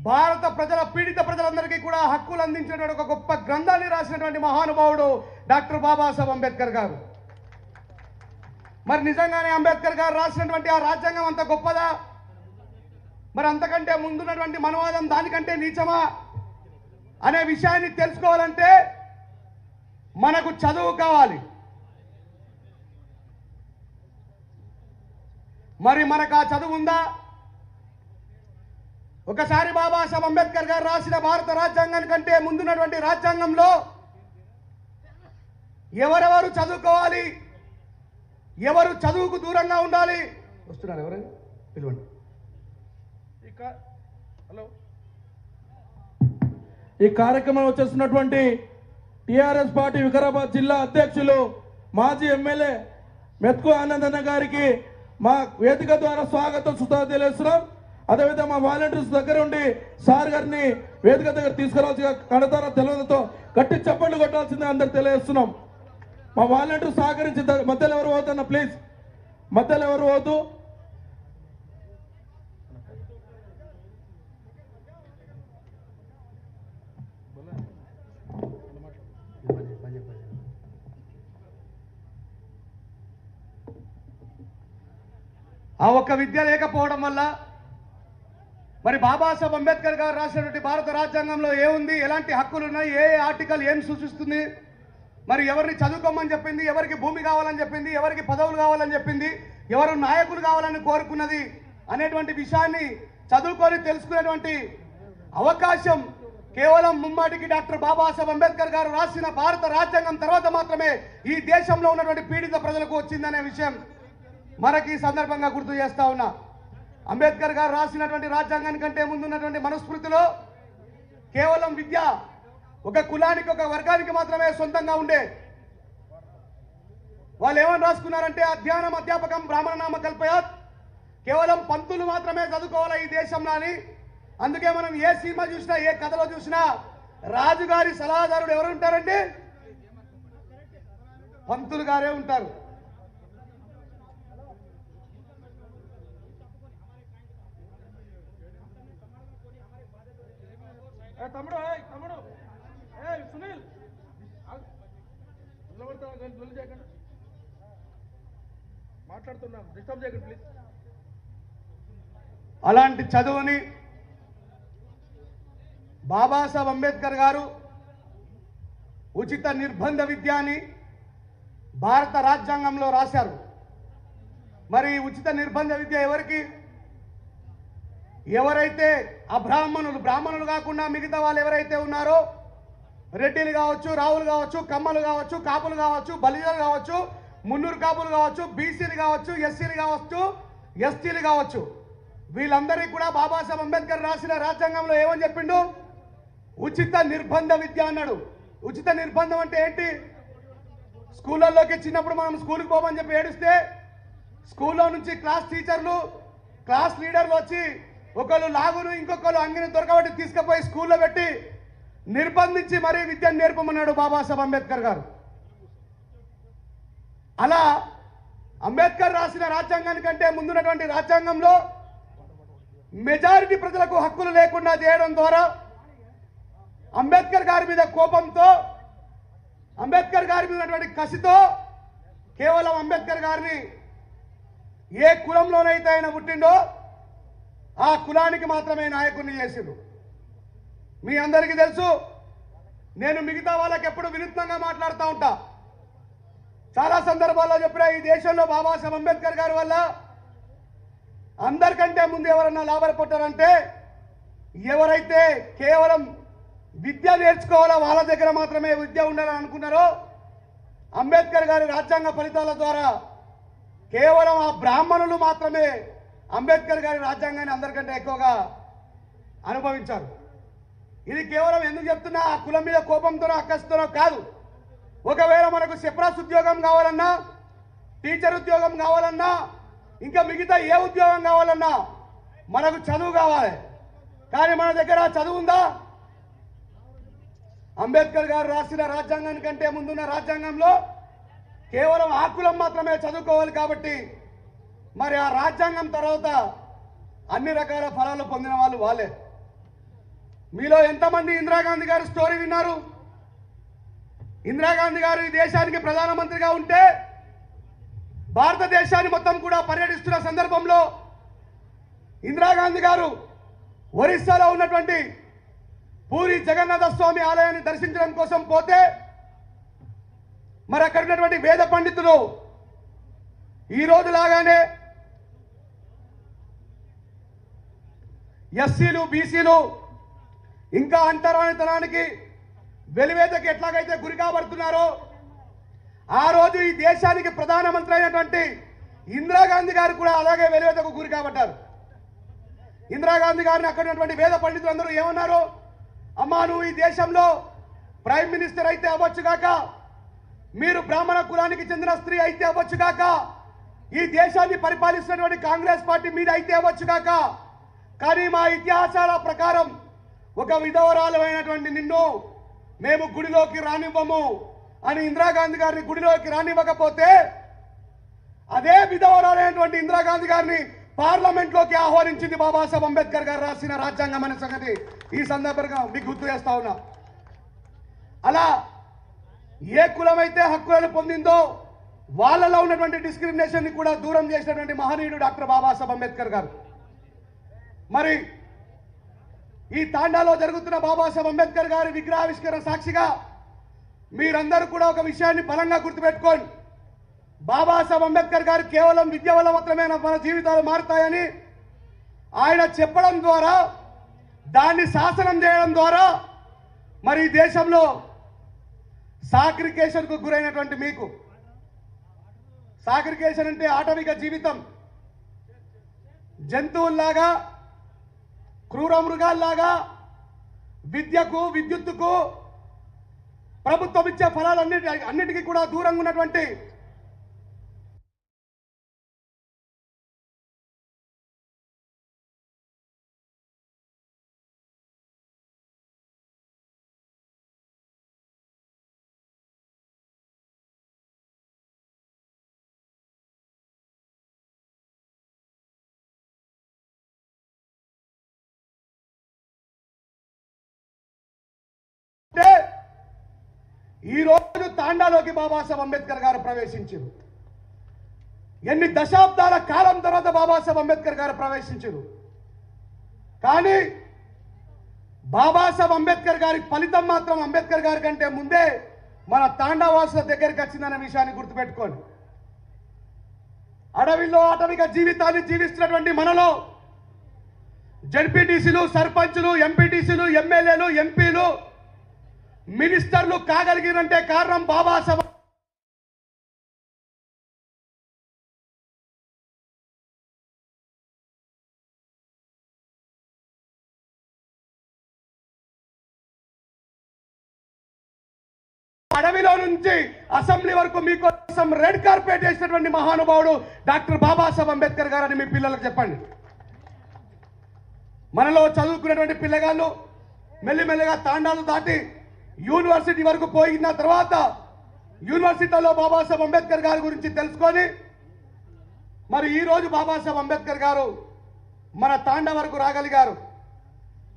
భారత ప్రజల పీడిత ప్రజలందరికీ కూడా హక్కులు అందించినటువంటి ఒక గొప్ప గ్రంథాన్ని రాసినటువంటి మహానుభావుడు డాక్టర్ బాబాసాహెబ్ అంబేద్కర్ గారు. మరి నిజంగానే అంబేద్కర్ గారు రాసినటువంటి ఆ రాజ్యాంగం అంత గొప్పదా? మరి అంతకంటే ముందున్నటువంటి మనవాదం దానికంటే నీచమా అనే విషయాన్ని తెలుసుకోవాలంటే మనకు చదువు కావాలి. మరి మనకు ఆ చదువు ఉందా? ఒకసారి బాబాసాహెబ్ అంబేద్కర్ గారు రాసిన భారత రాజ్యాంగానికంటే ముందున్నటువంటి రాజ్యాంగంలో ఎవరెవరు చదువుకోవాలి, ఎవరు చదువుకు దూరంగా ఉండాలి, వస్తున్నారు ఎవరైనా పిలవండి. హలో, ఈ కార్యక్రమం వచ్చేస్తున్నటువంటి టిఆర్ఎస్ పార్టీ వికారాబాద్ జిల్లా అధ్యక్షులు మాజీ ఎమ్మెల్యే మెత్కు ఆనందన్న గారికి మా వేదిక ద్వారా స్వాగతం సుధా తెలియజేస్తున్నాం. అదేవిధంగా మా వాలంటీర్స్ దగ్గర ఉండి సార్ గారిని వేదిక దగ్గర తీసుకురావాల్సి కడతారా తెలియడంతో గట్టి చప్పట్లు కొట్టాల్సిందే అందరు తెలియజేస్తున్నాం. మా వాలంటీర్ సహకరించి మధ్యలో ఎవరు పోతున్నా ప్లీజ్, మధ్యలో ఎవరు పోతూ ఆ ఒక్క విద్య లేకపోవడం వల్ల మరి బాబాసాహెబ్ అంబేద్కర్ గారు రాసినటువంటి భారత రాజ్యాంగంలో ఏముంది, ఎలాంటి హక్కులు ఉన్నాయి, ఏ ఆర్టికల్ ఏం సూచిస్తుంది, మరి ఎవరిని చదువుకోమని చెప్పింది, ఎవరికి భూమి కావాలని చెప్పింది, ఎవరికి పదవులు కావాలని చెప్పింది, ఎవరు నాయకులు కావాలని కోరుకున్నది అనేటువంటి విషయాన్ని చదువుకొని తెలుసుకునేటువంటి అవకాశం కేవలం ముమ్మాటికి డాక్టర్ బాబాసాహెబ్ అంబేద్కర్ గారు రాసిన భారత రాజ్యాంగం తర్వాత మాత్రమే ఈ దేశంలో ఉన్నటువంటి పీడిత ప్రజలకు వచ్చిందనే విషయం మనకి ఈ సందర్భంగా గుర్తు చేస్తా ఉన్నా. అంబేద్కర్ గారు రాసినటువంటి రాజ్యాంగానికంటే ముందున్నటువంటి మనుస్మృతిలో కేవలం విద్య ఒక కులానికి ఒక వర్గానికి మాత్రమే సొంతంగా ఉండే. వాళ్ళు ఏమని రాసుకున్నారంటే అధ్యయనం అధ్యాపకం బ్రాహ్మణ నామ కల్పయాత్, కేవలం పంతులు మాత్రమే చదువుకోవాలి ఈ దేశంలో అని. అందుకే మనం ఏ సినిమా చూసినా ఏ కథలో చూసినా రాజుగారి సలహాదారుడు ఎవరు ఉంటారంటే పంతులు గారే ఉంటారు. తమ్ముడు తమ్ముడు సునీల్ మాట్లాడుతున్నాం, డిస్టర్బ్ చేయకండి ప్లీజ్. అలాంటి చదువుని బాబాసాహెబ్ అంబేద్కర్ గారు ఉచిత నిర్బంధ విద్య అని భారత రాజ్యాంగంలో రాశారు. మరి ఉచిత నిర్బంధ విద్య ఎవరికి? ఎవరైతే బ్రాహ్మణులు కాకుండా మిగతా వాళ్ళు ఎవరైతే ఉన్నారో, రెడ్డిలు కావచ్చు, రావులు కావచ్చు, కమ్మలు కావచ్చు, కాపులు కావచ్చు, బలిజలు కావచ్చు, మున్నూరు కాపులు కావచ్చు, బీసీలు కావచ్చు, ఎస్సీలు కావచ్చు, ఎస్టీలు కావచ్చు, వీళ్ళందరికీ కూడా బాబాసాహెబ్ అంబేద్కర్ రాసిన రాజ్యాంగంలో ఏమని చెప్పిండు? ఉచిత నిర్బంధ విద్య అన్నాడు. ఉచిత నిర్బంధం అంటే ఏంటి? స్కూళ్ళల్లోకి చిన్నప్పుడు మనం స్కూల్కి పోమని చెప్పి ఏడిస్తే స్కూల్లో నుంచి క్లాస్ టీచర్లు, క్లాస్ లీడర్లు వచ్చి ఒకళ్ళు లాగును ఇంకొకళ్ళు అంగిని దొరకబట్టి తీసుకుపోయి స్కూల్లో పెట్టి నిర్బంధించి మరీ విద్యను నేర్పమన్నాడు బాబాసాహెబ్ అంబేద్కర్ గారు. అలా అంబేద్కర్ రాసిన రాజ్యాంగానికంటే ముందున్నటువంటి రాజ్యాంగంలో మెజారిటీ ప్రజలకు హక్కులు లేకుండా చేయడం ద్వారా అంబేద్కర్ గారి మీద కోపంతో, అంబేద్కర్ గారి మీద ఉన్నటువంటి కసితో కేవలం అంబేద్కర్ గారిని ఏ కులంలోనైతే ఆయన పుట్టిండో ఆ కులానికి మాత్రమే నాయకుడిని చేసిండు. మీ అందరికీ తెలుసు, నేను మిగతా వాళ్ళకి ఎప్పుడు వినూత్నంగా మాట్లాడుతూ ఉంటా. చాలా సందర్భాల్లో చెప్పిన ఈ దేశంలో బాబాసాహెబ్ అంబేద్కర్ గారి వల్ల అందరికంటే ముందు ఎవరన్నా లాభపడ్డారంటే ఎవరైతే కేవలం విద్య నేర్చుకోవాలో వాళ్ళ దగ్గర మాత్రమే విద్య ఉండాలని అనుకున్నారో, అంబేద్కర్ గారి రాజ్యాంగ ఫలితాల ద్వారా కేవలం ఆ బ్రాహ్మణులు మాత్రమే అంబేద్కర్ గారి రాజ్యాంగాన్ని అందరికంటే ఎక్కువగా అనుభవించారు. ఇది కేవలం ఎందుకు చెప్తున్నా, ఆ కులం మీద కోపంతోనో అక్కస్తోనో కాదు. ఒకవేళ మనకు సెప్రాస్ ఉద్యోగం కావాలన్నా, టీచర్ ఉద్యోగం కావాలన్నా, ఇంకా మిగతా ఏ ఉద్యోగం కావాలన్నా మనకు చదువు కావాలి. కానీ మన దగ్గర చదువు ఉందా? అంబేద్కర్ గారు రాసిన రాజ్యాంగానికంటే ముందున్న రాజ్యాంగంలో కేవలం ఆ కులం మాత్రమే చదువుకోవాలి. కాబట్టి మరి ఆ రాజ్యాంగం తర్వాత అన్ని రకాల ఫలాలు పొందిన వాళ్ళు వాళ్ళే. మీలో ఎంతమంది ఇందిరాగాంధీ గారి స్టోరీ విన్నారు? ఇందిరాగాంధీ గారు ఈ దేశానికి ప్రధానమంత్రిగా ఉంటే భారతదేశాన్ని మొత్తం కూడా పర్యటిస్తున్న సందర్భంలో ఇందిరాగాంధీ గారు ఒరిస్సాలో ఉన్నటువంటి పూరి జగన్నాథ స్వామి ఆలయాన్ని దర్శించడం కోసం పోతే మరి అక్కడ ఉన్నటువంటి వేద పండితులు ఈ రోజు లాగానే ఎస్సీలు, బీసీలు ఇంకా అంటరానితనానికి వెలివేతకి ఎట్లాగైతే గురి కాబడుతున్నారో ఆ రోజు ఈ దేశానికి ప్రధానమంత్రి అయినటువంటి ఇందిరాగాంధీ గారు కూడా అలాగే వెలివేతకు గురి కాబట్టారు. ఇందిరాగాంధీ గారిని అక్కడ ఉన్నటువంటి వేద పండితులందరూ ఏమన్నారు? అమ్మా, నువ్వు ఈ దేశంలో ప్రైమ్ మినిస్టర్ అయితే అవ్వచ్చుగాక, మీరు బ్రాహ్మణ కులానికి చెందిన స్త్రీ అయితే అవ్వచ్చుగాక, ఈ దేశాన్ని పరిపాలిస్తున్నటువంటి కాంగ్రెస్ పార్టీ మీద అయితే అవ్వచ్చుగాక, కానీ మా ఇతిహాసాల ప్రకారం ఒక విధవరాలమైనటువంటి నిన్ను మేము గుడిలోకి రానివ్వము అని ఇందిరాగాంధీ గారిని గుడిలోకి రానివ్వకపోతే అదే విధవరాలైనటువంటి ఇందిరాగాంధీ గారిని పార్లమెంట్ లోకి ఆహ్వానించింది బాబాసాహెబ్ అంబేద్కర్ గారు రాసిన రాజ్యాంగం అనే సంగతి ఈ సందర్భంగా మీకు గుర్తు చేస్తా ఉన్నా. అలా ఏ కులమైతే హక్కులను పొందిందో వాళ్ళలో ఉన్నటువంటి డిస్క్రిమినేషన్ ని కూడా దూరం చేసినటువంటి మహనీయుడు డాక్టర్ బాబాసాహెబ్ అంబేద్కర్ గారు. మరి ఈ తాండాలో జరుగుతున్న బాబాసాహెబ్ అంబేద్కర్ గారి విగ్రహావిష్కరణ సాక్షిగా మీరందరూ కూడా ఒక విషయాన్ని బలంగా గుర్తుపెట్టుకోండి. బాబాసాహెబ్ అంబేద్కర్ గారు కేవలం విద్య వల్ల మాత్రమే మన జీవితాలు మారుతాయని ఆయన చెప్పడం ద్వారా, దాన్ని శాసనం చేయడం ద్వారా మరి ఈ దేశంలో సాగ్రిగేషన్కు గురైనటువంటి మీకు, సాగ్రిగేషన్ అంటే ఆటవిక జీవితం, జంతువుల్లాగా క్రూర మృగాల్లాగా విద్యకు, విద్యుత్తుకు, ప్రభుత్వం ఇచ్చే ఫలాలన్నిటికీ కూడా దూరంగా ఉన్నటువంటి ఈ రోజు తాండాలోకి బాబాసాహెబ్ అంబేద్కర్ గారు ప్రవేశించారు. ఎన్ని దశాబ్దాల కాలం తర్వాత బాబాసాహెబ్ అంబేద్కర్ గారు ప్రవేశించారు. కానీ బాబాసాహెబ్ అంబేద్కర్ గారి ఫలితం మాత్రం అంబేద్కర్ గారి కంటే ముందే మన తాండావాసుల దగ్గరికి వచ్చిందన్న విషయాన్ని గుర్తుపెట్టుకోండి. అడవిలో ఆటవిక జీవితాన్ని జీవిస్తున్నటువంటి మనలో జడ్పీటీసీలు, సర్పంచులు, ఎంపీటీసీలు, ఎమ్మెల్యేలు, ఎంపీలు, మినిస్టర్లు కాగలిగినంటే కారణం బాబాసాహెబ్ అడవిలో నుంచి అసెంబ్లీ వరకు మీకోసం రెడ్ కార్పెట్ వేసినటువంటి మహానుభావుడు డాక్టర్ బాబాసాహెబ్ అంబేద్కర్ గారు అని మీ పిల్లలకు చెప్పండి. మనలో చదువుకునేటువంటి పిల్లగాళ్ళు మెల్లిమెల్లిగా తాండాలు దాటి యూనివర్సిటీ వరకు పోయిన తర్వాత యూనివర్సిటీలో బాబాసాహెబ్ అంబేద్కర్ గారి గురించి తెలుసుకొని మరి ఈ రోజు బాబాసాహెబ్ అంబేద్కర్ గారు మన తాండా వరకు రాగలిగారు.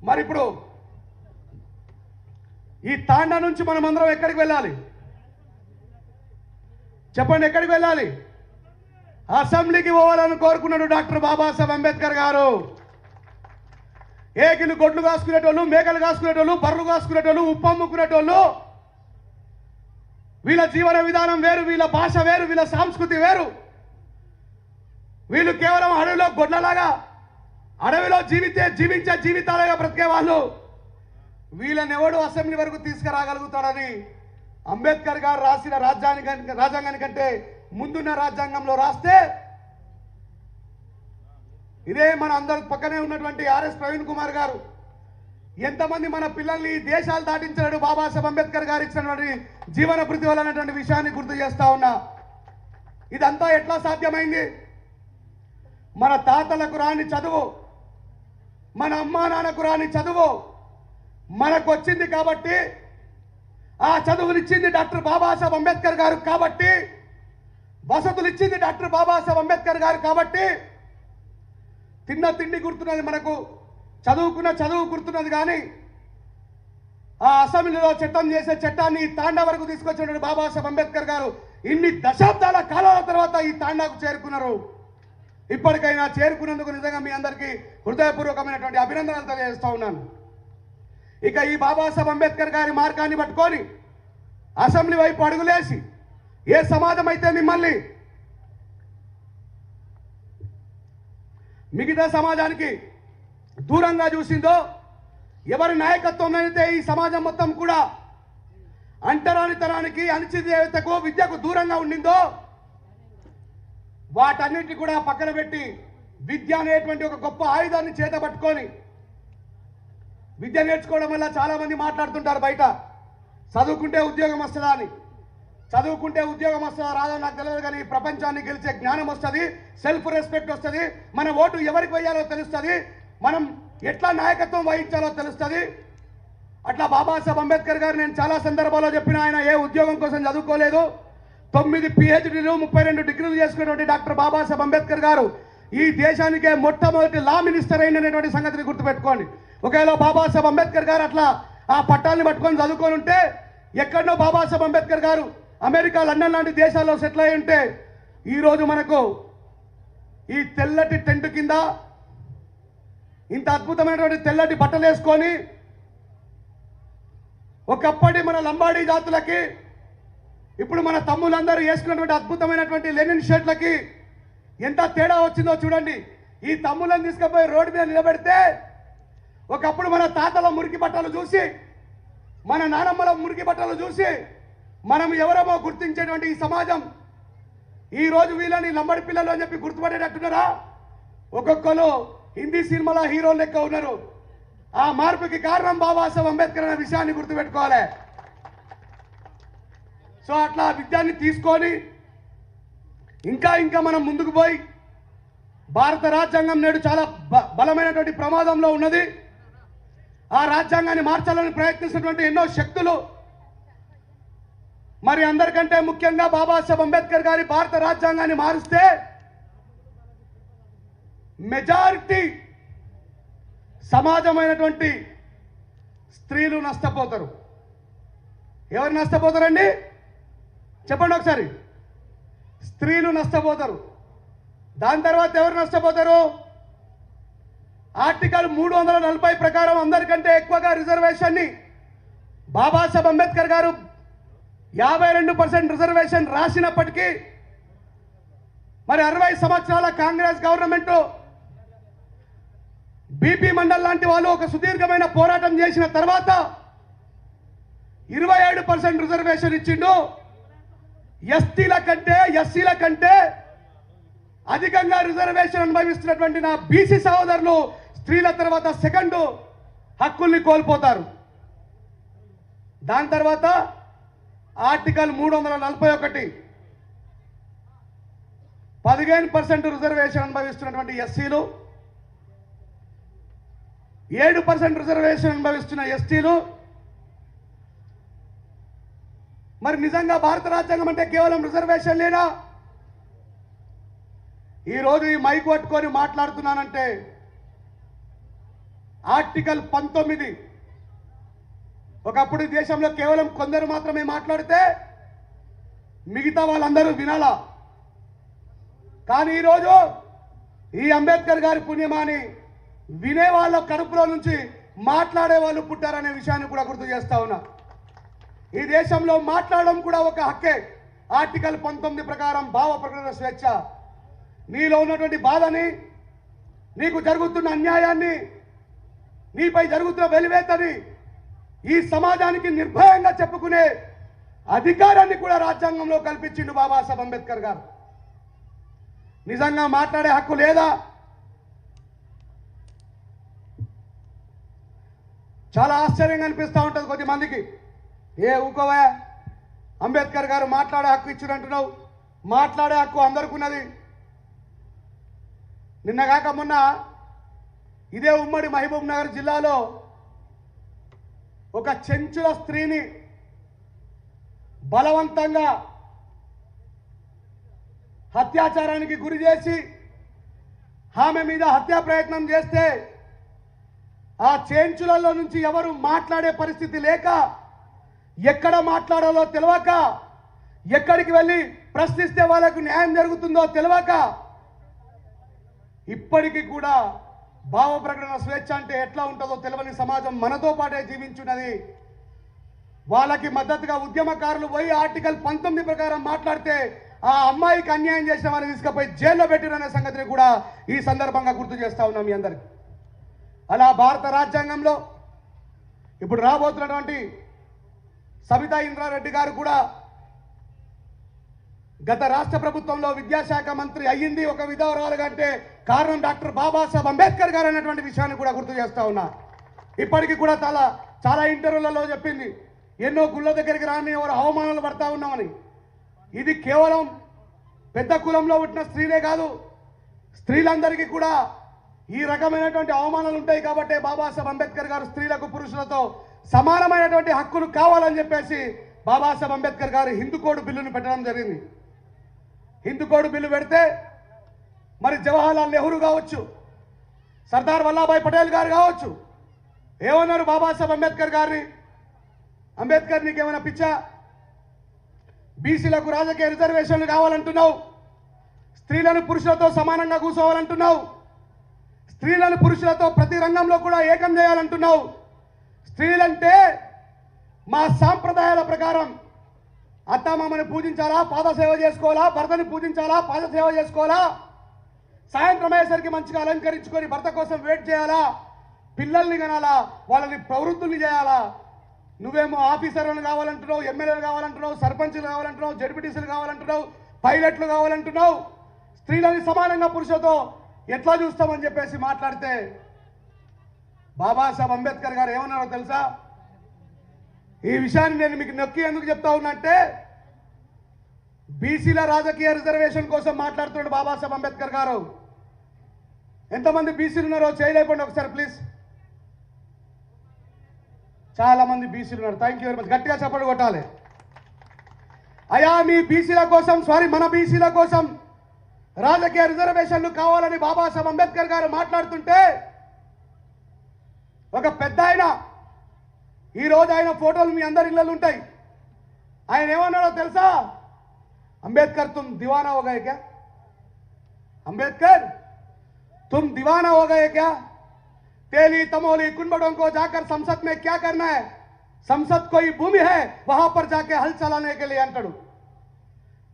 మరి ఇప్పుడు ఈ తాండా నుంచి మనం అందరం ఎక్కడికి వెళ్ళాలి చెప్పండి? ఎక్కడికి వెళ్ళాలి? అసెంబ్లీకి పోవాలని కోరుకున్నాడు డాక్టర్ బాబాసాహెబ్ అంబేద్కర్ గారు. ఏకిలు గొడ్లు కాసుకునేటోళ్ళు, మేకలు కాసుకునేటోళ్ళు, బర్రెలు కాసుకునేటోళ్ళు, ఉప్పు అమ్ముకునేటోళ్ళు, వీళ్ళ జీవన విధానం వేరు, వీళ్ళ భాష వేరు, వీళ్ళ సంస్కృతి వేరు. వీళ్ళు కేవలం అడవిలో గొడ్లలాగా అడవిలో జీవించే జీవితాలుగా బ్రతికే వాళ్ళు. వీళ్ళని ఎవడు అసెంబ్లీ వరకు తీసుకురాగలుగుతాడని అంబేద్కర్ గారు రాసిన రాజ్యాంగానికంటే ముందున్న రాజ్యాంగంలో రాస్తే ఇదే మన అందరి పక్కనే ఉన్నటువంటి ఆర్ఎస్ ప్రవీణ్ కుమార్ గారు ఎంతమంది మన పిల్లల్ని దేశాలు దాటించాడు బాబాసాహెబ్ అంబేద్కర్ గారు ఇచ్చినటువంటి జీవన ప్రతిఫలం అనేటువంటి విషయాన్ని గుర్తు చేస్తా ఉన్నా. ఇదంతా ఎట్లా సాధ్యమైంది? మన తాతలకు రాని చదువు, మన అమ్మా నాన్నకు రాని చదువు మనకు వచ్చింది కాబట్టి, ఆ చదువునిచ్చింది డాక్టర్ బాబాసాహెబ్ అంబేద్కర్ గారు కాబట్టి, వసతులు ఇచ్చింది డాక్టర్ బాబాసాహెబ్ అంబేద్కర్ గారు కాబట్టి తిన్న తిండి గుర్తున్నది, మనకు చదువుకున్న చదువు గుర్తున్నది. కానీ ఆ అసెంబ్లీలో చట్టం చేసే చట్టాన్ని ఈ తాండా వరకు తీసుకొచ్చినటువంటి బాబాసాహెబ్ అంబేద్కర్ గారు ఇన్ని దశాబ్దాల కాలాల తర్వాత ఈ తాండాకు చేరుకున్నారు. ఇప్పటికైనా చేరుకున్నందుకు నిజంగా మీ అందరికీ హృదయపూర్వకమైనటువంటి అభినందనలు తెలియజేస్తా ఉన్నాను. ఇక ఈ బాబాసాహెబ్ అంబేద్కర్ గారి మార్గాన్ని పట్టుకొని అసెంబ్లీ వైపు అడుగులేసి ఏ సమాజం అయితే మిమ్మల్ని మిగతా సమాజానికి దూరంగా చూసిందో, ఎవరి నాయకత్వం అయితే ఈ సమాజం మొత్తం కూడా అంటరానితనానికి అణచివేతకు విద్యకు దూరంగా ఉండిందో వాటన్నిటి కూడా పక్కన పెట్టి విద్య అనేటువంటి ఒక గొప్ప ఆయుధాన్ని చేతపట్టుకొని విద్య నేర్చుకోవడం వల్ల చాలా మంది మాట్లాడుతుంటారు బయట, చదువుకుంటే ఉద్యోగం వస్తుందా అని. చదువుకుంటే ఉద్యోగం వస్తుందా రాదో నాకు తెలియదు, కానీ ప్రపంచాన్ని గెలిచే జ్ఞానం వస్తుంది, సెల్ఫ్ రెస్పెక్ట్ వస్తుంది, మన ఓటు ఎవరికి వేయాలో తెలుస్తుంది, మనం ఎట్లా నాయకత్వం వహించాలో తెలుస్తుంది. అట్లా బాబాసాహెబ్ అంబేద్కర్ గారు నేను చాలా సందర్భాల్లో చెప్పిన, ఆయన ఏ ఉద్యోగం కోసం చదువుకోలేదు. 9 PhDలు 32 డిగ్రీలు చేసుకున్నటువంటి డాక్టర్ బాబాసాహెబ్ అంబేద్కర్ గారు ఈ దేశానికే మొట్టమొదటి లా మినిస్టర్ అయినటువంటి సంగతిని గుర్తుపెట్టుకోండి. ఒకవేళ బాబాసాహెబ్ అంబేద్కర్ గారు అట్లా ఆ పట్టాన్ని పట్టుకొని చదువుకొని ఉంటే, ఎక్కడో బాబాసాహెబ్ అంబేద్కర్ గారు అమెరికా, లండన్ లాంటి దేశాల్లో సెటిల్ అయి ఉంటే ఈరోజు మనకు ఈ తెల్లటి టెంట్ కింద ఇంత అద్భుతమైనటువంటి తెల్లటి బట్టలు వేసుకొని ఒకప్పటి మన లంబాడీ జాతులకి ఇప్పుడు మన తమ్ములందరూ వేసుకున్నటువంటి అద్భుతమైనటువంటి లెనిన్ షర్ట్లకి ఎంత తేడా వచ్చిందో చూడండి. ఈ తమ్ములను తీసుకుపోయి రోడ్డు మీద నిలబెడితే ఒకప్పుడు మన తాతల మురికి బట్టలు చూసి, మన నానమ్మల మురికి బట్టలు చూసి మనం ఎవరమో గుర్తించేటువంటి ఈ సమాజం ఈరోజు వీళ్ళని లంబడి పిల్లలు అని చెప్పి గుర్తుపడేటట్టున్నారా? ఒక్కొక్కరు హిందీ సినిమాల హీరోలు లెక్క ఉన్నారు. ఆ మార్పుకి కారణం బాబాసాహెబ్ అంబేద్కర్ అనే విషయాన్ని గుర్తుపెట్టుకోవాలి. సో అట్లా విద్యాన్ని తీసుకొని ఇంకా మనం ముందుకు పోయి, భారత రాజ్యాంగం నేడు చాలా బలమైనటువంటి ప్రమాదంలో ఉన్నది. ఆ రాజ్యాంగాన్ని మార్చాలని ప్రయత్నిస్తున్నటువంటి ఎన్నో శక్తులు, మరి అందరికంటే ముఖ్యంగా బాబాసాహెబ్ అంబేద్కర్ గారి భారత రాజ్యాంగాన్ని మారిస్తే మెజారిటీ సమాజమైనటువంటి స్త్రీలు నష్టపోతారు. ఎవరు నష్టపోతారండి? చెప్పండి ఒకసారి. స్త్రీలు నష్టపోతారు. దాని తర్వాత ఎవరు నష్టపోతారు? ఆర్టికల్ 340 ప్రకారం అందరికంటే ఎక్కువగా రిజర్వేషన్ని బాబాసాహెబ్ అంబేద్కర్ గారు 52% రిజర్వేషన్ రాసినప్పటికీ మరి 60 సంవత్సరాల కాంగ్రెస్ గవర్నమెంట్ బీపీ మండల్ లాంటి వాళ్ళు ఒక సుదీర్ఘమైన పోరాటం చేసిన తర్వాత 27% రిజర్వేషన్ ఇచ్చిండు. ఎస్సీల కంటే అధికంగా రిజర్వేషన్ అనుభవిస్తున్నటువంటి నా బీసీ సహోదరులు స్త్రీల తర్వాత సెకండ్ హక్కుల్ని కోల్పోతారు. దాని తర్వాత ఆర్టికల్ 341 15% రిజర్వేషన్ అనుభవిస్తున్నటువంటి ఎస్సీలు, 7% రిజర్వేషన్ అనుభవిస్తున్న ఎస్టీలు. మరి నిజంగా భారత రాజ్యాంగం అంటే కేవలం రిజర్వేషన్ లేనా? ఈరోజు ఈ మైక్ పట్టుకొని మాట్లాడుతున్నానంటే ఆర్టికల్ 19 ఒకప్పుడు దేశంలో కేవలం కొందరు మాత్రమే మాట్లాడితే మిగతా వాళ్ళందరూ వినాలా. కానీ ఈరోజు ఈ అంబేద్కర్ గారి పుణ్యమాని వినే వాళ్ళ కడుపులో నుంచి మాట్లాడే వాళ్ళు పుట్టారనే విషయాన్ని కూడా గుర్తు చేస్తా ఉన్నా. ఈ దేశంలో మాట్లాడడం కూడా ఒక హక్కే. ఆర్టికల్ 19 ప్రకారం భావ ప్రకటన స్వేచ్ఛ. నీలో ఉన్నటువంటి బాధని, నీకు జరుగుతున్న అన్యాయాన్ని, నీపై జరుగుతున్న వెలివేతని ఈ సమాజానికి నిర్భయంగా చెప్పుకునే అధికారాన్ని కూడా రాజ్యాంగంలో కల్పించిండు బాబాసాహెబ్ అంబేద్కర్ గారు. నిజంగా మాట్లాడే హక్కు లేదా? చాలా ఆశ్చర్యంగా అనిపిస్తూ ఉంటుంది కొద్దిమందికి. ఊకోవా, అంబేద్కర్ గారు మాట్లాడే హక్కు ఇచ్చినట్టున్నావు. మాట్లాడే హక్కు అందరికీ ఉన్నది. నిన్నగాక మొన్న ఇదే ఉమ్మడి మహబూబ్ నగర్ జిల్లాలో ఒక చెంచుల స్త్రీని బలవంతంగా అత్యాచారానికి గురి చేసి ఆమె మీద హత్యా ప్రయత్నం చేస్తే ఆ చేంచులలో నుంచి ఎవరు మాట్లాడే పరిస్థితి లేక, ఎక్కడ మాట్లాడాలో తెలియక, ఎక్కడికి వెళ్ళి ప్రశ్నిస్తే వాళ్ళకు న్యాయం జరుగుతుందో తెలియక, ఇప్పటికీ కూడా భావ ప్రకటన స్వేచ్ఛ అంటే ఎట్లా ఉంటుందో తెలియని సమాజం మనతో పాటే జీవించున్నది. వాళ్ళకి మద్దతుగా ఉద్యమకారులు పోయి ఆర్టికల్ 19 ప్రకారం మాట్లాడితే ఆ అమ్మాయికి అన్యాయం చేసిన వారిని తీసుకుపోయి జైల్లో పెట్టిరనే సంగతిని కూడా ఈ సందర్భంగా గుర్తు చేస్తా ఉన్నాం మీ అందరికి. అలా భారత రాజ్యాంగంలో ఇప్పుడు రాబోతున్నటువంటి సబితా ఇంద్రారెడ్డి గారు కూడా గత రాష్ట్ర ప్రభుత్వంలో విద్యాశాఖ మంత్రి అయ్యింది ఒక విధవరాలుగా అంటే కారణం డాక్టర్ బాబాసాహెబ్ అంబేద్కర్ గారు అనేటువంటి విషయాన్ని కూడా గుర్తు చేస్తా ఉన్నా. ఇప్పటికీ కూడా చాలా ఇంటర్వ్యూలలో చెప్పింది, ఎన్నో గుళ్ళ దగ్గరికి రాని ఎవరు అవమానాలు పడతా ఉన్నామని. ఇది కేవలం పెద్ద కులంలో పుట్టిన స్త్రీలే కాదు, స్త్రీలందరికీ కూడా ఈ రకమైనటువంటి అవమానాలు ఉంటాయి. కాబట్టి బాబాసాహెబ్ అంబేద్కర్ గారు స్త్రీలకు పురుషులతో సమానమైనటువంటి హక్కులు కావాలని చెప్పేసి బాబాసాహెబ్ అంబేద్కర్ గారు హిందూ కోడ్ బిల్లును పెట్టడం జరిగింది. హిందూ కోడ్ బిల్లు పెడితే మరి జవహర్లాల్ నెహ్రూ కావచ్చు, సర్దార్ వల్లభాయ్ పటేల్ గారు కావచ్చు, ఏమన్నారు బాబాసాహెబ్ అంబేద్కర్ గారిని? అంబేద్కర్ నీకేమైనా పిచ్చా? బీసీలకు రాజకీయ రిజర్వేషన్లు కావాలంటున్నావు, స్త్రీలను పురుషులతో సమానంగా కూర్చోవాలంటున్నావు, స్త్రీలను పురుషులతో ప్రతి రంగంలో కూడా ఏకం చేయాలంటున్నావు. స్త్రీలంటే మా సాంప్రదాయాల ప్రకారం అత్తమామని పూజించాలా, పాదసేవ చేసుకోవాలా, భర్తని పూజించాలా, పాదసేవ చేసుకోవాలా, సాయంత్రం అయ్యేసరికి మంచిగా అలంకరించుకొని భర్త కోసం వెయిట్ చేయాలా, పిల్లల్ని కనాలా, వాళ్ళని ప్రవృత్తుల్ని చేయాలా. నువ్వేమో ఆఫీసర్లు కావాలంటున్నావు, ఎమ్మెల్యేలు కావాలంటున్నావు, సర్పంచ్లు కావాలంటున్నావు, జడ్పీటీసీలు కావాలంటున్నావు, పైలట్లు కావాలంటున్నావు. స్త్రీలని సమానంగా పురుషులతో ఎట్లా చూస్తామని చెప్పేసి మాట్లాడితే బాబాసాహెబ్ అంబేద్కర్ గారు ఏమన్నారో తెలుసా? ఈ విషయాన్ని నేను మీకు నొక్కి ఎందుకు చెప్తా ఉన్నంటే, బీసీల రాజకీయ రిజర్వేషన్ కోసం మాట్లాడుతున్నాడు బాబాసాహెబ్ అంబేద్కర్ గారు. ఎంతమంది బీసీలు ఉన్నారో చేయలేకపోండి ఒకసారి ప్లీజ్. చాలా మంది బీసీలు ఉన్నారు. Thank you very much. గట్టిగా చప్పట్లు కొట్టాలి. అయా మీ బీసీల కోసం, మన బీసీల కోసం రాజకీయ రిజర్వేషన్లు కావాలని బాబాసాహెబ్ అంబేద్కర్ గారు మాట్లాడుతుంటే ఒక పెద్ద ఆయన, ఈరోజు ఆయన ఫోటోలు మీ అందరి ఇళ్ళలు ఉంటాయి, ఆయన ఏమన్నాడో తెలుసా? अंबेडकर तुम दीवाना हो गए क्या? अंबेडकर तुम दीवाना हो गए क्या? तेली तमोली कुंबड़ों को जाकर संसद में क्या करना है? संसद कोई भूमि है, वहां पर जाके हल चलाने के लिए अंटाడు.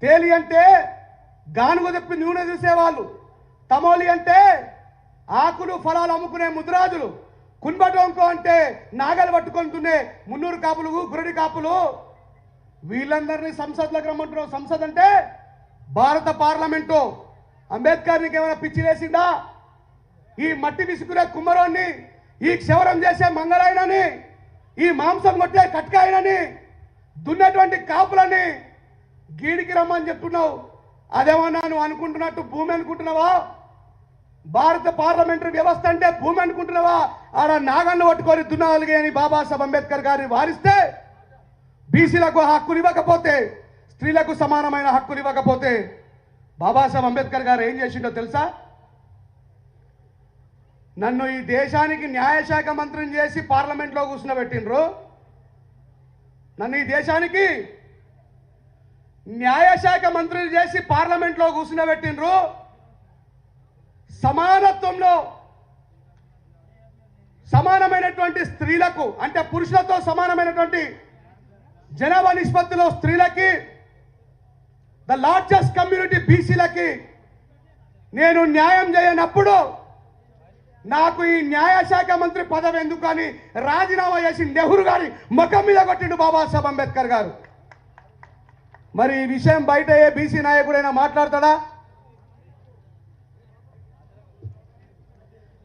తేలి అంటే గానుగ తెప్పి నూనె తీసేవాళ్ళు, తమోలి అంటే ఆకులు ఫలాలు అమ్ముకునే ముద్రాజులు, కున్బటోంకో అంటే నాగలు పట్టుకొని దున్నే మున్నూరు కాపులు, గురడి కాపులు, వీళ్ళందరినీ సంసద్లోకి రమ్మంటున్నావు. సంసద్ అంటే భారత పార్లమెంటు. అంబేద్కర్నికి ఏమైనా పిచ్చి వేసిందా? ఈ మట్టి విసుకునే కుమ్మరోన్ని, ఈ క్షవరం చేసే మంగళాయనని, ఈ మాంసం కొట్టే కట్కాయనని, దున్నటువంటి కాపులని గీడికి రమ్మని చెప్తున్నావు. అదేమన్నా నువ్వు అనుకుంటున్నట్టు భూమి అనుకుంటున్నావా? భారత పార్లమెంటరీ వ్యవస్థ అంటే భూమి అనుకుంటున్నావా? ఆడ నాగన్ను పట్టుకొని దున్నగలిగే అని బాబాసాహెబ్ అంబేద్కర్ గారిని వారిస్తే, బీసీలకు హక్కులు ఇవ్వకపోతే, స్త్రీలకు సమానమైన హక్కులు ఇవ్వకపోతే బాబాసాహెబ్ అంబేద్కర్ గారు ఏం చేసిండో తెలుసా? నన్ను ఈ దేశానికి న్యాయశాఖ మంత్రిని చేసి పార్లమెంట్లో కూర్చునబెట్టిండ్రు. నన్ను ఈ దేశానికి న్యాయశాఖ మంత్రిని చేసి పార్లమెంట్లో కూర్చునబెట్టిండ్రు. సమానత్వంలో సమానమైనటువంటి స్త్రీలకు అంటే పురుషులతో సమానమైనటువంటి జనాభా నిష్పత్తిలో స్త్రీలకి, ద లార్జెస్ట్ కమ్యూనిటీ బీసీలకి నేను న్యాయం చేయనప్పుడు నాకు ఈ న్యాయశాఖ మంత్రి పదవి ఎందుకు అని రాజీనామా చేసి నెహ్రూ గారి ముఖం మీద కొట్టిండు బాబాసాహెబ్ అంబేద్కర్ గారు. మరి ఈ విషయం బయట ఏ బీసీ నాయకుడైనా మాట్లాడతాడా?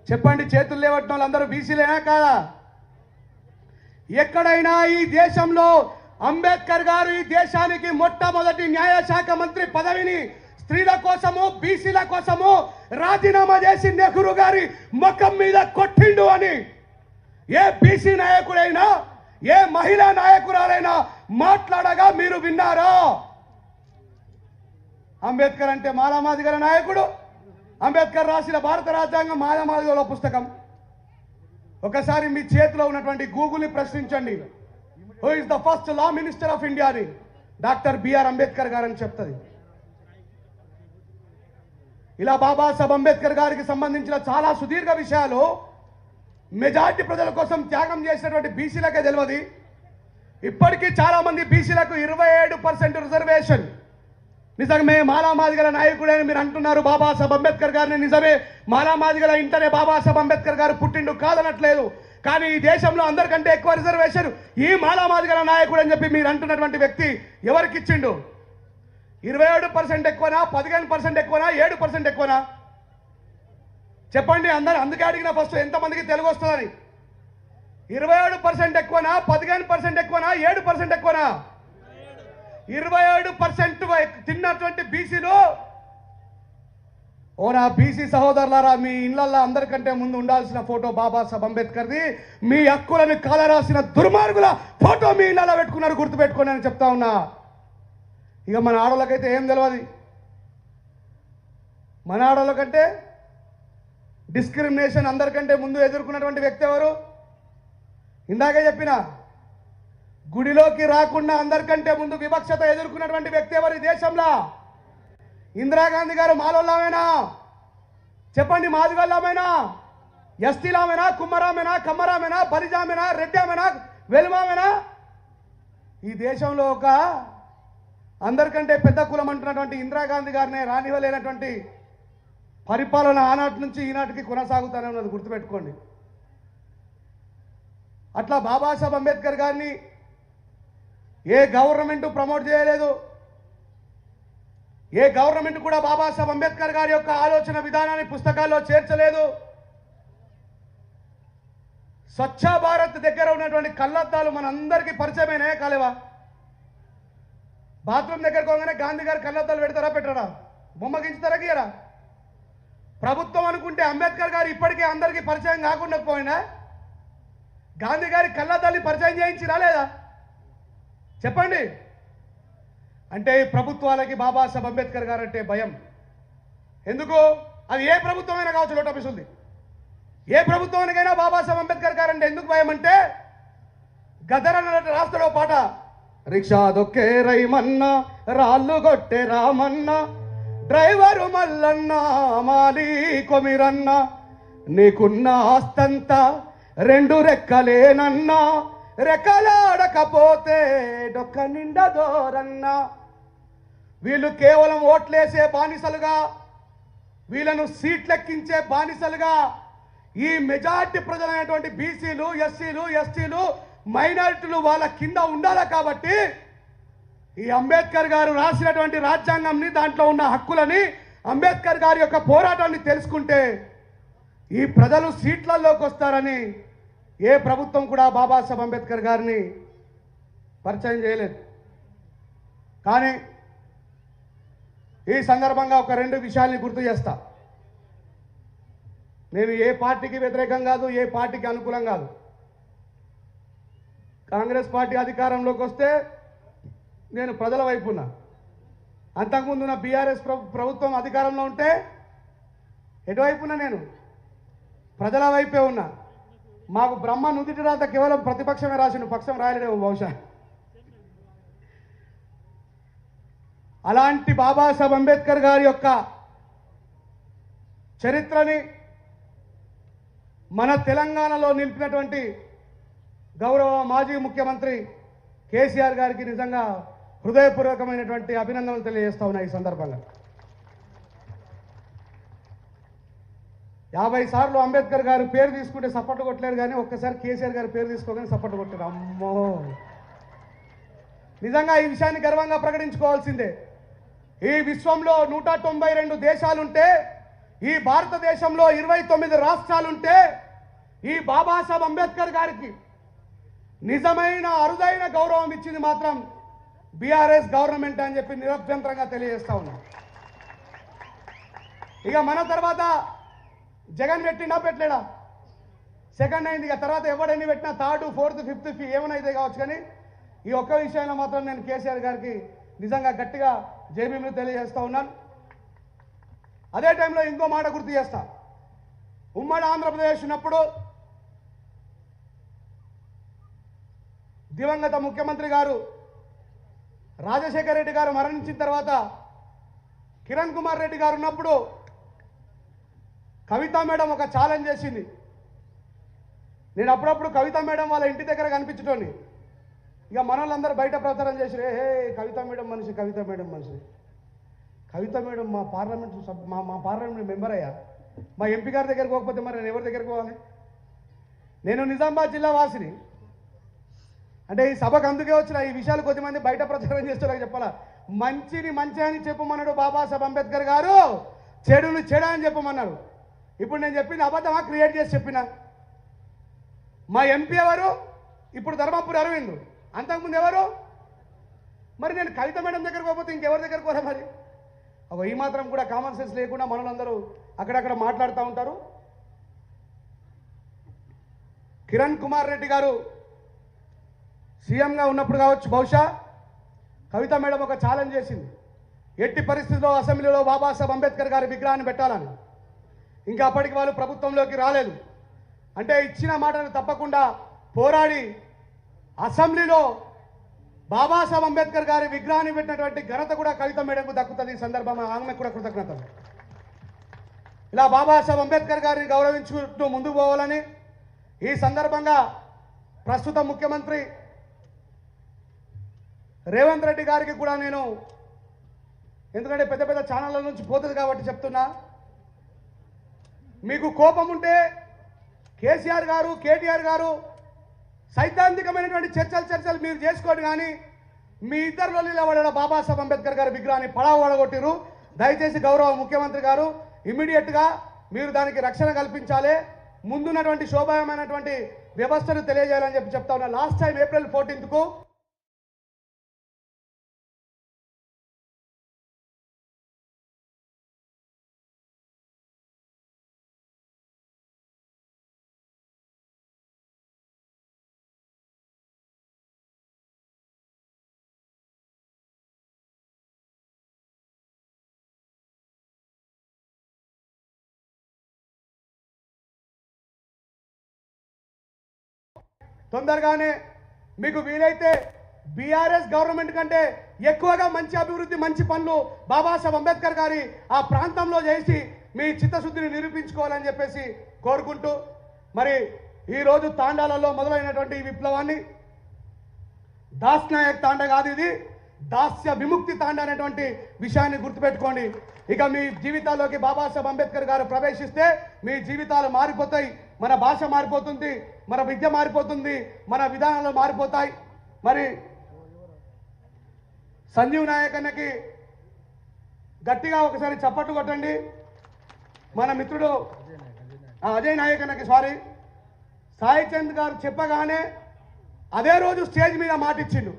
చెప్పండి. చేతులు లేవట్టిన వాళ్ళందరూ బీసీలేనా కాదా? ఎక్కడైనా ఈ దేశంలో అంబేద్కర్ గారు ఈ దేశానికి మొట్టమొదటి న్యాయశాఖ మంత్రి పదవిని స్త్రీల కోసము, బీసీల కోసము రాజీనామా చేసి నెహ్రూ గారి ముఖం మీద కొట్టిండు అని ఏ బీసీ నాయకుడైనా, ఏ మహిళా నాయకురాలైనా మాట్లాడగా మీరు విన్నారా? అంబేద్కర్ అంటే మాలామాదిగల నాయకుడు. అంబేద్కర్ రాసిన భారత రాజ్యాంగం మాలామాదిగల పుస్తకం. ఒకసారి మీ చేతిలో ఉన్నటువంటి గూగుల్ని ప్రశ్నించండి. Who is the first law minister of India అని డాక్టర్ బిఆర్ అంబేద్కర్ గారు అని చెప్తుంది. ఇలా బాబాసాహెబ్ అంబేద్కర్ గారికి సంబంధించిన చాలా సుదీర్ఘ విషయాలు మెజార్టీ ప్రజల కోసం త్యాగం చేసినటువంటి బీసీలకే తెలియదు. ఇప్పటికీ చాలా మంది బీసీలకు 27% రిజర్వేషన్. నిజమే మాలామాదిగల నాయకుడని మీరు అంటున్నారు బాబాసాహెబ్ అంబేద్కర్ గారిని. నిజమే మాలామాదిగల ఇంటనే బాబాసాహెబ్ అంబేద్కర్ గారు పుట్టిండు, కాదనట్లేదు. కానీ ఈ దేశంలో అందరికంటే ఎక్కువ రిజర్వేషన్ ఈ మాలామాదిగల నాయకుడు అని చెప్పి మీరు అంటున్నటువంటి వ్యక్తి ఎవరికి ఇచ్చిండు? 27% ఎక్కువనా, 15% ఎక్కువనా, 7% ఎక్కువనా? చెప్పండి అందరు. అందుకే అడిగిన ఫస్ట్ ఎంతమందికి తెలుగు వస్తుందని. 27% ఎక్కువనా, 15% ఎక్కువనా, 7% ఎక్కువనా? 27% తిన్నటువంటి బీసీలు. ఓ నా బీసీ సహోదరులారా, మీ ఇళ్లల్లో అందరికంటే ముందు ఉండాల్సిన ఫోటో బాబాసాహెబ్ అంబేద్కర్ది. మీ హక్కులను కాలరాసిన దుర్మార్గుల ఫోటో మీ ఇళ్లలో పెట్టుకున్నారు, గుర్తుపెట్టుకోండి అని చెప్తా ఉన్నా. ఇక మన ఆడవాళ్ళకైతే ఏం తెలియదు. మన ఆడవాళ్ళకంటే డిస్క్రిమినేషన్ అందరికంటే ముందు ఎదుర్కొన్నటువంటి వ్యక్తి ఎవరు? ఇందాకే చెప్పిన గుడిలోకి రాకుండా అందరికంటే ముందు వివక్షత ఎదుర్కొన్నటువంటి వ్యక్తి ఎవరు ఈ దేశంలో? ఇందిరాగాంధీ గారు మాలోళ్ళమేనా? చెప్పండి, మాదిగోళ్ళమేనా? ఎస్టీలామేనా? కుమ్మరామేనా? కమ్మరామేనా? బలిజామేనా? రెడ్డామేనా? వెలుమామేనా? ఈ దేశంలో ఒక అందరికంటే పెద్ద కులం అంటున్నటువంటి ఇందిరాగాంధీ గారిని రానివ్వలేనటువంటి పరిపాలన ఆనాటి నుంచి ఈనాటికి కొనసాగుతూనే ఉన్నది, గుర్తుపెట్టుకోండి. అట్లా బాబాసాహెబ్ అంబేద్కర్ గారిని ఏ గవర్నమెంట్ ప్రమోట్ చేయలేదు. ఏ గవర్నమెంట్ కూడా బాబాసాహెబ్ అంబేద్కర్ గారి యొక్క ఆలోచన విధానాన్ని పుస్తకాల్లో చేర్చలేదు. స్వచ్ఛ భారత్ దగ్గర ఉన్నటువంటి కళ్ళద్దాలు మనందరికీ పరిచయమైనా కాలేవా? బాత్రూమ్ దగ్గరకు పోగానే గాంధీ గారు కళ్ళద్దాలు పెడతారా పెట్టరా? బొమ్మ గించుతారా గీయరా? ప్రభుత్వం అనుకుంటే అంబేద్కర్ గారు ఇప్పటికే అందరికీ పరిచయం కాకుండా పోయినా గాంధీ గారి కళ్ళద్దాన్ని పరిచయం చేయించిరా లేదా? చెప్పండి. అంటే ప్రభుత్వాలకి బాబాసాహెబ్ అంబేద్కర్ గారు అంటే భయం. ఎందుకు? అది ఏ ప్రభుత్వమైనా కావచ్చు, లోటపిస్ ఉంది. ఏ ప్రభుత్వానికైనా బాబాసాహెబ్ అంబేద్కర్ గారు అంటే ఎందుకు భయం అంటే, గదరన్న రాస్తాడో పాట, రిక్షా దొక్కే రైమన్న, రాళ్ళు కొట్టే రామన్న, డ్రైవరు మల్లన్న, మాలి కొమిరన్న, నీకున్న ఆస్తంతా 2 రెక్కలేనన్నా, రెక్కలాడకపోతే డొక్క నిండదోరన్నా. వీళ్ళు కేవలం ఓట్లేసే బానిసలుగా, వీళ్ళను సీట్లెక్కించే బానిసలుగా ఈ మెజార్టీ ప్రజలైనటువంటి బీసీలు, ఎస్సీలు, ఎస్టీలు, మైనారిటీలు వాళ్ళ కింద ఉండాలి. కాబట్టి ఈ అంబేద్కర్ గారు రాసినటువంటి రాజ్యాంగంని, దాంట్లో ఉన్న హక్కులని, అంబేద్కర్ గారి యొక్క పోరాటాన్ని తెలుసుకుంటే ఈ ప్రజలు సీట్లలోకి వస్తారని ఏ ప్రభుత్వం కూడా బాబాసాహెబ్ అంబేద్కర్ గారిని పరిచయం చేయలేదు. కానీ ఈ సందర్భంగా ఒక 2 విషయాల్ని గుర్తు చేస్తా. నేను ఏ పార్టీకి వ్యతిరేకం కాదు, ఏ పార్టీకి అనుకూలం కాదు. కాంగ్రెస్ పార్టీ అధికారంలోకి వస్తే నేను ప్రజల వైపు ఉన్నా. అంతకుముందు ఉన్న బీఆర్ఎస్ ప్రభుత్వం అధికారంలో ఉంటే ఎటువైపు ఉన్నా? నేను ప్రజల వైపే ఉన్నా. మాకు బ్రహ్మ నుదిటి రాత కేవలం ప్రతిపక్షమే రాసిన, పక్షం రాయలేదేమో బహుశా. అలాంటి బాబాసాహెబ్ అంబేద్కర్ గారి యొక్క చరిత్రని మన తెలంగాణలో నిలిపినటువంటి గౌరవ మాజీ ముఖ్యమంత్రి కేసీఆర్ గారికి నిజంగా హృదయపూర్వకమైనటువంటి అభినందనలు తెలియజేస్తా ఉన్నా. ఈ సందర్భంగా 50 సార్లు అంబేద్కర్ గారు పేరు తీసుకుంటే సపోర్ట్ కొట్టలేరు, కానీ ఒక్కసారి కేసీఆర్ గారి పేరు తీసుకోగానే సపోర్ట్ కొట్టారు. అమ్మో, నిజంగా ఈ విషయాన్ని గర్వంగా ప్రకటించుకోవాల్సిందే. ఈ విశ్వంలో 192 దేశాలుంటే, ఈ భారతదేశంలో 29 రాష్ట్రాలుంటే, ఈ బాబాసాహెబ్ అంబేద్కర్ గారికి నిజమైన అరుదైన గౌరవం ఇచ్చింది మాత్రం బీఆర్ఎస్ గవర్నమెంట్ అని చెప్పి నిరభ్యంతరంగా తెలియజేస్తా ఉన్నాం. ఇక మన తర్వాత జగన్ పెట్టినా పెట్టలేడా? సెకండ్ అయింది. ఇక తర్వాత ఎవడెన్ని పెట్టినా 3rd, 4th, 5th ఏమైనా అయితే కావచ్చు. కానీ ఈ ఒక్క విషయంలో మాత్రం నేను కేసీఆర్ గారికి నిజంగా గట్టిగా జైబీలు తెలియజేస్తా ఉన్నాను. అదే టైంలో ఇంకో మాట గుర్తు చేస్తా. ఉమ్మడి ఆంధ్రప్రదేశ్ ఉన్నప్పుడు దివంగత ముఖ్యమంత్రి గారు రాజశేఖర రెడ్డి గారు మరణించిన తర్వాత కిరణ్ కుమార్ రెడ్డి గారు ఉన్నప్పుడు కవితా మేడం ఒక ఛాలెంజ్ చేసింది. నేను అప్పుడప్పుడు కవితా మేడం వాళ్ళ ఇంటి దగ్గర కనిపించటోని. ఇక మనోళ్ళందరూ బయట ప్రచారం చేసి హే కవితా మేడం మనిషి, కవితా మేడం మనిషి. కవితా మేడం మా పార్లమెంట్ మెంబర్ అయ్యా. మా ఎంపీ గారి దగ్గరికి పోకపోతే మరి నేను ఎవరి దగ్గరికి పోవాలి? నేను నిజామాబాద్ జిల్లా వాసిని. అంటే ఈ సభకు అందుకే వచ్చిన ఈ విషయాలు కొద్దిమంది బయట ప్రచారం చేస్తున్నారు. చెప్పాలా, మంచిని మంచి అని చెప్పమన్నాడు బాబాసాహెబ్ అంబేద్కర్ గారు, చెడుని చెడ అని చెప్పమన్నారు. ఇప్పుడు నేను చెప్పింది అబద్ధమా క్రియేట్ చేసి చెప్పిన? మా ఎంపీ ఎవరు? ఇప్పుడు ధర్మపురి అరవింద్. అంతకుముందు ఎవరు? మరి నేను కవిత మేడం దగ్గరకు పోతే ఇంకెవరి దగ్గరకు పోరా? మరి ఈ మాత్రం కూడా కామన్ సెన్స్ లేకుండా మనలందరూ అక్కడక్కడ మాట్లాడుతూ ఉంటారు. కిరణ్ కుమార్ రెడ్డి గారు సీఎంగా ఉన్నప్పుడు కావచ్చు, బహుశా కవిత మేడం ఒక ఛాలెంజ్ చేసింది, ఎట్టి పరిస్థితుల్లో అసెంబ్లీలో బాబాసాహెబ్ అంబేద్కర్ గారి విగ్రహాన్ని పెట్టాలని. ఇంకా అప్పటికి వాళ్ళు ప్రభుత్వంలోకి రాలేదు. అంటే ఇచ్చిన మాటను తప్పకుండా పోరాడి అసెంబ్లీలో బాబాసాహెబ్ అంబేద్కర్ గారి విగ్రహాన్ని పెట్టినటువంటి ఘనత కూడా కవిత మేడంకు దక్కుతుంది. ఈ సందర్భంగా ఆమె కూడా కృతజ్ఞత. ఇలా బాబాసాహెబ్ అంబేద్కర్ గారిని గౌరవించుకుంటూ ముందుకు పోవాలని ఈ సందర్భంగా ప్రస్తుత ముఖ్యమంత్రి రేవంత్ రెడ్డి గారికి కూడా నేను, ఎందుకంటే పెద్ద పెద్ద ఛానళ్ళ నుంచి పోతుంది కాబట్టి చెప్తున్నా, మీకు కోపం ఉంటే కేసీఆర్ గారు, కేటీఆర్ గారు సైద్ధాంతికమైనటువంటి చర్చలు మీరు చేసుకోండి. కానీ మీ ఇద్దరిలో నిలబడిన బాబాసాహెబ్ అంబేద్కర్ గారి విగ్రహాన్ని పడగొట్టిరు. దయచేసి గౌరవ ముఖ్యమంత్రి గారు ఇమ్మీడియట్గా మీరు దానికి రక్షణ కల్పించాలి, ముందున్నటువంటి శోభాయమైనటువంటి వ్యవస్థను తెలియజేయాలని చెప్తా ఉన్నా. లాస్ట్ టైం ఏప్రిల్ 14కు తొందరగానే మీకు వీలైతే బీఆర్ఎస్ గవర్నమెంట్ కంటే ఎక్కువగా మంచి అభివృద్ధి, మంచి పనులు బాబాసాహెబ్ అంబేద్కర్ గారి ఆ ప్రాంతంలో చేసి మీ చిత్తశుద్ధిని నిరూపించుకోవాలని చెప్పేసి కోరుకుంటూ, మరి ఈరోజు తాండాలలో మొదలైనటువంటి ఈ విప్లవాన్ని దాస్ నాయక్ తాండా కాదు, ఇది దాస్య విముక్తి తాండా అనేటువంటి విషయాన్ని గుర్తుపెట్టుకోండి. ఇక మీ జీవితాల్లోకి బాబాసాహెబ్ అంబేద్కర్ గారు ప్రవేశిస్తే మీ జీవితాలు మారిపోతాయి, మన భాష మారిపోతుంది, మన విద్య మారిపోతుంది, మన విధానాలు మారిపోతాయి. మరి సంజీవ్ నాయక్ అన్నకి గట్టిగా ఒకసారి చప్పట్లు కొట్టండి. మన మిత్రుడు అజయ్ నాయక్ అన్నకి సాయి చంద్ గారు చెప్పగానే అదే రోజు స్టేజ్ మీద మాట ఇచ్చిండు,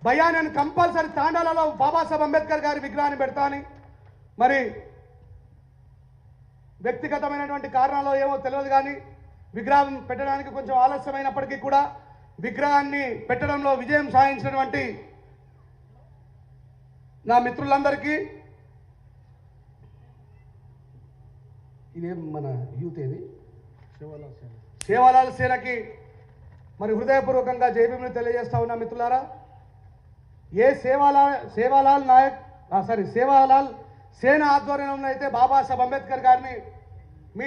భయ్యా నేను కంపల్సరీ తాండాలలో బాబాసాహెబ్ అంబేద్కర్ గారి విగ్రహాన్ని పెడతా అని. మరి వ్యక్తిగతమైనటువంటి కారణాలు ఏమో తెలియదు, కానీ విగ్రహం పెట్టడానికి కొంచెం ఆలస్యమైనప్పటికీ కూడా విగ్రహాన్ని పెట్టడంలో విజయం సాధించినటువంటి నా మిత్రులందరికీ, ఇదేం మన యూత్ ఏది సేవాలాల్ సేనకి మరి హృదయపూర్వకంగా జైభీములు తెలియజేస్తా ఉన్నా. మిత్రులారా, ఏ సేవాలాల్ సేన ఆధ్వర్యంలో అయితే బాబాసాహెబ్ అంబేద్కర్ గారిని మీ